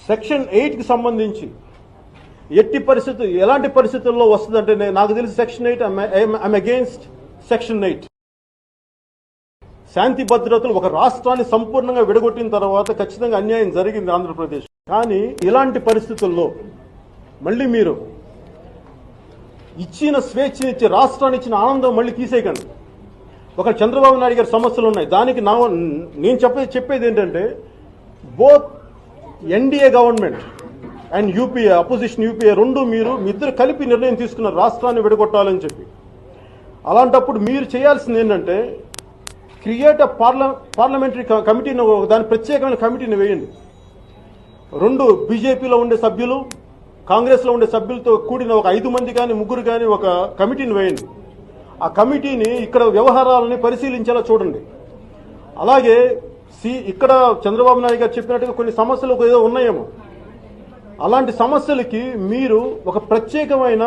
Section 8కి సంబంధించి ఎలాంటి పరిస్థితుల్లో వస్తుందంటే నాకు తెలిసి సెక్షన్ 8 ఐఎమ్ అగేన్స్ట్ సెక్షన్ 8. శాంతి భద్రతలు ఒక రాష్ట్రాన్ని సంపూర్ణంగా విడగొట్టిన తర్వాత ఖచ్చితంగా అన్యాయం జరిగింది ఆంధ్రప్రదేశ్. కానీ ఇలాంటి పరిస్థితుల్లో మళ్ళీ మీరు ఇచ్చిన స్వేచ్ఛనిచ్చి రాష్ట్రాన్ని ఇచ్చిన ఆనందం మళ్ళీ తీసేయకండి. ఒక చంద్రబాబు నాయుడు గారి సమస్యలు ఉన్నాయి. దానికి నేను చెప్పేది ఏంటంటే both NDA government and UPA opposition UPA రెండు మీ ఇద్దరు కలిపి నిర్ణయం తీసుకున్నారు రాష్ట్రాన్ని విడగొట్టాలని చెప్పి. అలాంటప్పుడు మీరు చేయాల్సింది ఏంటంటే క్రియేట్ పార్లమెంటరీ కమిటీని, దాని ప్రత్యేకమైన కమిటీని వేయండి. 2 బీజేపీలో ఉండే సభ్యులు, కాంగ్రెస్లో ఉండే సభ్యులతో కూడిన ఒక 5 మంది కానీ 3 కానీ ఒక కమిటీని వేయండి. ఆ కమిటీని ఇక్కడ వ్యవహారాలని పరిశీలించేలా చూడండి. అలాగే ఇక్కడ చంద్రబాబు నాయుడు గారు చెప్పినట్టుగా కొన్ని సమస్యలు ఏదో ఉన్నాయేమో, అలాంటి సమస్యలకి మీరు ఒక ప్రత్యేకమైన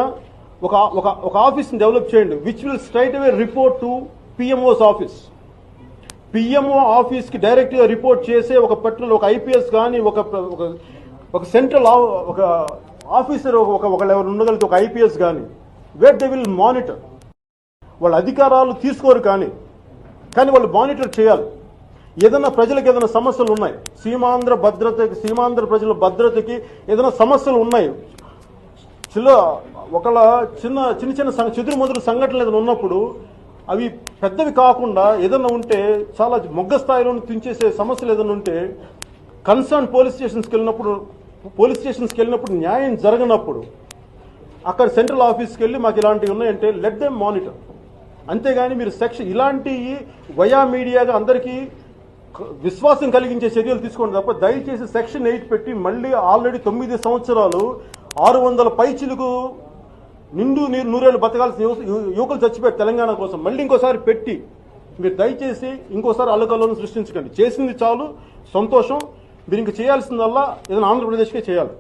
ఒక ఆఫీస్ని డెవలప్ చేయండి, which will straight away report to PMO's office. PMO ఆఫీస్కి డైరెక్ట్గా రిపోర్ట్ చేసే ఒక పర్టికులర్ ఒక ఐపీఎస్ కానీ ఒక సెంట్రల్ ఒక ఆఫీసర్ ఒకళ్ళు ఎవరు ఉండగలిగితే ఒక ఐపీఎస్ కానీ వేర్ దే విల్ మానిటర్. వాళ్ళ అధికారాలు తీసుకోరు కానీ వాళ్ళు మానిటర్ చేయాలి. ఏదైనా ప్రజలకు ఏదైనా సమస్యలు ఉన్నాయి, సీమాంధ్ర ప్రజల భద్రతకి ఏదైనా సమస్యలు ఉన్నాయి, చిన్న చెదురుమదురు సంఘటనలు ఏదైనా ఉన్నప్పుడు అవి పెద్దవి కాకుండా ఏదైనా ఉంటే చాలా మొగ్గ స్థాయిలో తించేసే సమస్యలు ఏదైనా ఉంటే కన్సర్న్ పోలీస్ స్టేషన్స్కి వెళ్ళినప్పుడు న్యాయం జరగనప్పుడు అక్కడ సెంట్రల్ ఆఫీస్కి వెళ్ళి మాకు ఇలాంటివి ఉన్నాయంటే లెట్ దెమ్ మానిటర్. అంతేగాని మీరు ఇలాంటి వయా మీడియాగా అందరికీ విశ్వాసం కలిగించే చర్యలు తీసుకోండి తప్ప దయచేసి సెక్షన్ 8 పెట్టి మళ్ళీ ఆల్రెడీ 9 సంవత్సరాలు 600 పైచిలకు నిండు నూరేళ్లు బతకాల్సిన యువకులు చచ్చిపోయారు తెలంగాణ కోసం. మళ్ళీ ఇంకోసారి పెట్టి మీరు దయచేసి ఇంకోసారి అల్లకల్లోను సృష్టించకండి. చేసింది చాలు, సంతోషం. మీరు ఇంక చేయాల్సిందల్లా ఏదైనా ఆంధ్రప్రదేశ్కే చేయాలి.